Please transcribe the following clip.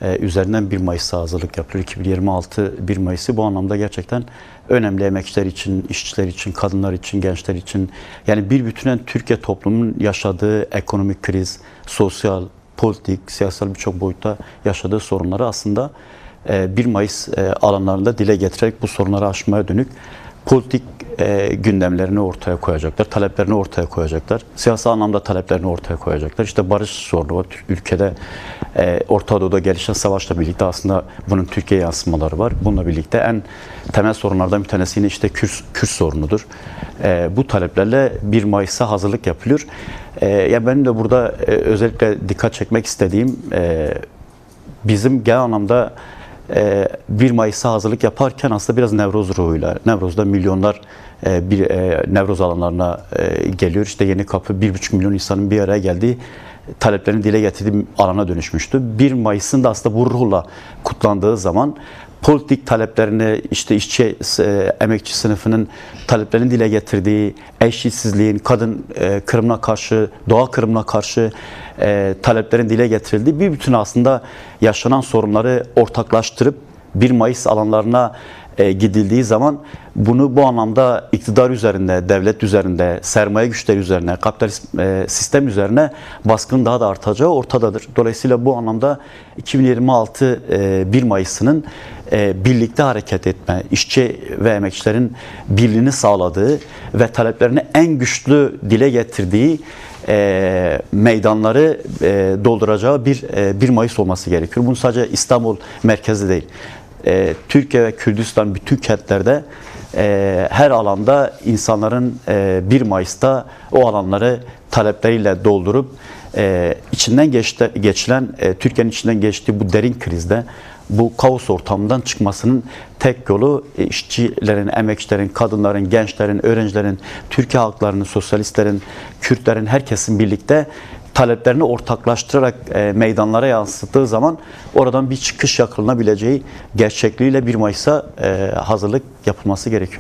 Üzerinden 1 Mayıs'a hazırlık yapılıyor. 2026 1 Mayıs'ı bu anlamda gerçekten önemli, emekçiler için, işçiler için, kadınlar için, gençler için. Yani bir bütünen Türkiye toplumunun yaşadığı ekonomik kriz, sosyal, politik, siyasal birçok boyutta yaşadığı sorunları aslında 1 Mayıs alanlarında dile getirerek bu sorunları aşmaya dönük politik gündemlerini ortaya koyacaklar, taleplerini ortaya koyacaklar. Siyasi anlamda taleplerini ortaya koyacaklar. İşte barış sorunu var. Ülkede Orta Doğu'da gelişen savaşla birlikte aslında bunun Türkiye'ye yansımaları var. Bununla birlikte en temel sorunlardan bir tanesi yine işte Kürt sorunudur. Bu taleplerle 1 Mayıs'a hazırlık yapılıyor. Ya benim de burada özellikle dikkat çekmek istediğim bizim genel anlamda 1 Mayıs'a hazırlık yaparken aslında biraz Nevroz ruhuyla, Nevroz'da milyonlar Nevroz alanlarına geliyor. İşte Yenikapı 1,5 milyon insanın bir araya geldiği, taleplerini dile getirdiği alana dönüşmüştü. 1 Mayıs'ın da aslında bu ruhla kutlandığı zaman politik taleplerini, işte işçi, emekçi sınıfının taleplerini dile getirdiği, eşitsizliğin, kadın kırımına karşı, doğa kırımına karşı taleplerin dile getirildiği bir bütün aslında yaşanan sorunları ortaklaştırıp 1 Mayıs alanlarına gidildiği zaman bunu bu anlamda iktidar üzerinde, devlet üzerinde, sermaye güçleri üzerine, kapitalist sistem üzerine baskının daha da artacağı ortadadır. Dolayısıyla bu anlamda 2026 1 Mayıs'ının birlikte hareket etme, işçi ve emekçilerin birliğini sağladığı ve taleplerini en güçlü dile getirdiği meydanları dolduracağı bir Mayıs olması gerekiyor. Bunu sadece İstanbul merkezde değil, Türkiye ve Kürdistan bütün kentlerde her alanda insanların 1 Mayıs'ta o alanları talepleriyle doldurup içinden geçilen, Türkiye'nin içinden geçtiği bu derin krizde, bu kaos ortamından çıkmasının tek yolu işçilerin, emekçilerin, kadınların, gençlerin, öğrencilerin, Türkiye halklarının, sosyalistlerin, Kürtlerin, herkesin birlikte taleplerini ortaklaştırarak meydanlara yansıttığı zaman oradan bir çıkış yakalayabileceği gerçekliğiyle 1 Mayıs'a hazırlık yapılması gerekiyor.